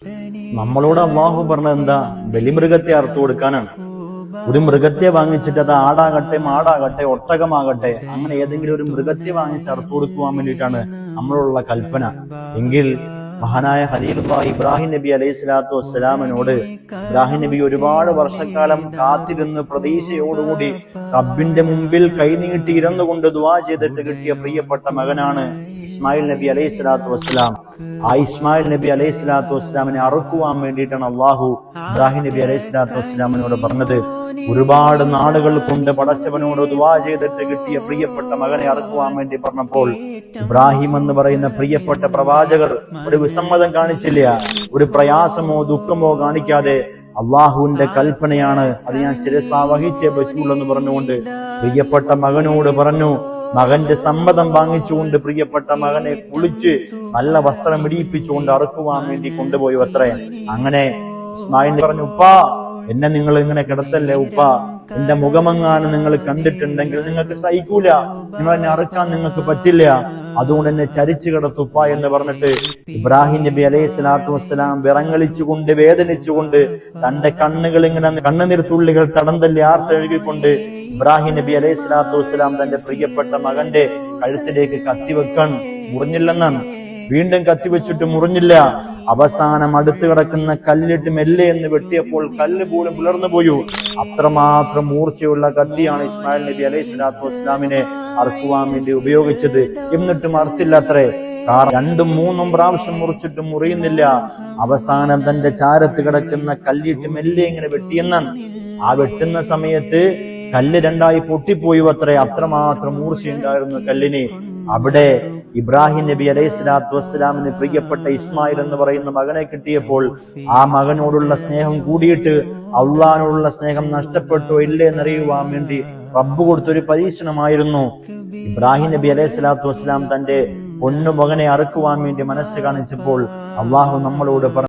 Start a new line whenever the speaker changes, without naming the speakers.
നമ്മളോട് അള്ളാഹു പറഞ്ഞത് എന്താ? ബലിമൃഗത്തെ അറുത്തു കൊടുക്കാനാണ്. ഒരു മൃഗത്തെ വാങ്ങിച്ചിട്ട് അത് ആടാകട്ടെ, മാടാകട്ടെ, ഒട്ടകമാകട്ടെ, അങ്ങനെ ഏതെങ്കിലും ഒരു മൃഗത്തെ വാങ്ങിച്ച് അറുത്തു കൊടുക്കുവാൻ വേണ്ടിയിട്ടാണ് നമ്മളോടുള്ള കൽപ്പന. എങ്കിൽ മഹാനായ ഖലീലുള്ളാഹി ഇബ്രാഹിം നബി അലൈഹി സ്വലാത്തു വസ്സലാമിനോട് ഇബ്രാഹിം നബി ഒരുപാട് വർഷക്കാലം കാത്തിരുന്ന് പ്രതീക്ഷയോടുകൂടി റബ്ബിന്റെ മുമ്പിൽ കൈനീട്ടി ഇരുന്നുകൊണ്ട് ദുആ ചെയ്തിട്ട് കിട്ടിയ പ്രിയപ്പെട്ട മകനാണ് ഇസ്മായിൽ നബി അലൈഹി സ്വലാത്തു വസ്സലാം. ആ ഇസ്മായിൽ നബി അലൈഹി സ്വലാത്തു വസ്സലാമിനെ അറുക്കുവാൻ വേണ്ടിയിട്ടാണ് അള്ളാഹു ഇബ്രാഹിം നബി അലൈഹി സ്വലാത്തു വസ്സലാമിനോട് പറഞ്ഞത്. ഒരുപാട് നാടുകൾ കൊണ്ട് പടച്ചവനോട് ദുആ ചെയ്തിട്ട് കിട്ടിയ പ്രിയപ്പെട്ട മകനെ അറുക്കുവാൻ വേണ്ടി പറഞ്ഞപ്പോൾ ഇബ്രാഹിം എന്ന് പറയുന്ന പ്രിയപ്പെട്ട പ്രവാചകർ ഒരു വിസമ്മതം കാണിച്ചില്ല. ഒരു പ്രയാസമോ ദുഃഖമോ കാണിക്കാതെ അള്ളാഹുവിന്റെ കൽപ്പനയാണ്, അത് ഞാൻ ശിരസാ വഹിച്ചേ പറ്റൂള്ളൂ എന്ന് പറഞ്ഞുകൊണ്ട് പ്രിയപ്പെട്ട മകനോട് പറഞ്ഞു. മകന്റെ സമ്മതം വാങ്ങിച്ചുകൊണ്ട് പ്രിയപ്പെട്ട മകനെ കുളിച്ച് നല്ല വസ്ത്രം ഇടിയിപ്പിച്ചുകൊണ്ട് അറുക്കുവാൻ വേണ്ടി കൊണ്ടുപോയി അത്രേ. അങ്ങനെ ഇസ്മായിൽ പറഞ്ഞു, ഉപ്പാ എന്നെ നിങ്ങൾ ഇങ്ങനെ കിടത്തല്ലേ ഉപ്പ, എന്റെ മുഖമെങ്ങാനും നിങ്ങൾ കണ്ടിട്ടുണ്ടെങ്കിൽ നിങ്ങൾക്ക് സഹിക്കൂല, നിങ്ങൾ എന്നെ അറുക്കാൻ നിങ്ങൾക്ക് പറ്റില്ല, അതുകൊണ്ട് എന്നെ ചരിച്ചു കിടത്തുപ്പ എന്ന് പറഞ്ഞിട്ട് ഇബ്രാഹിം നബി അലൈഹി സ്വലാത്തു വസ്സലാം വിറങ്ങലിച്ചുകൊണ്ട് വേദനിച്ചുകൊണ്ട് തന്റെ കണ്ണുകൾ ഇങ്ങനെ കണ്ണുനീർത്തുള്ളികൾ തടന്തല്ലി ആർത്തെഴുകിക്കൊണ്ട് ഇബ്രാഹിം നബി അലൈഹി സ്വലാത്തു വസ്സലാം തന്റെ പ്രിയപ്പെട്ട മകന്റെ കഴുത്തിലേക്ക് കത്തിവെക്കാൻ മുറിഞ്ഞില്ലെന്നാണ്. വീണ്ടും കത്തിവെച്ചിട്ട് മുറിഞ്ഞില്ല. അവസാനം അടുത്ത് കിടക്കുന്ന കല്ലിട്ട് മെല്ലെ എന്ന് വെട്ടിയപ്പോൾ കല്ല് പോലും പുലർന്നു പോയി. അത്രമാത്രം മൂർച്ചയുള്ള കത്തിയാണ് ഇസ്മായിൽ നബി അലൈഹി സ്വലാത്തു വസ്സലാമിനെ അറുക്കുവാൻ വേണ്ടി ഉപയോഗിച്ചത്. എന്നിട്ടും അറുത്തില്ലത്രേ. കാരണം 2ഉം 3ഉം പ്രാവശ്യം മുറിച്ചിട്ടും മുറിയുന്നില്ല. അവസാനം തന്റെ ചാരത്ത് കിടക്കുന്ന കല്ലിട്ട് മെല്ലെ ഇങ്ങനെ വെട്ടിയെന്നാണ്. ആ വെട്ടുന്ന സമയത്ത് കല്ല് 2ആയി പൊട്ടിപ്പോയി അത്രേ. അത്രമാത്രം മൂർച്ചയുണ്ടായിരുന്നു കല്ലിന്. അവിടെ ഇബ്രാഹിം നബി അലൈഹി സ്വലാത്തു വസ്സലാമിന് പ്രിയപ്പെട്ട ഇസ്മായിൽ എന്ന് പറയുന്ന മകനെ കിട്ടിയപ്പോൾ ആ മകനോടുള്ള സ്നേഹം കൂടിയിട്ട് അള്ളാഹിനോടുള്ള സ്നേഹം നഷ്ടപ്പെട്ടോ ഇല്ലേ എന്നറിയുവാൻ വേണ്ടി റബ്ബ് കൊടുത്തൊരു പരീക്ഷണമായിരുന്നു. ഇബ്രാഹിം നബി അലൈഹി സ്വലാത്തു വസ്സലാം തന്റെ പൊന്നു മകനെ അറുക്കുവാൻ വേണ്ടി മനസ്സ് കാണിച്ചപ്പോൾ അള്ളാഹു നമ്മളോട് പറഞ്ഞു.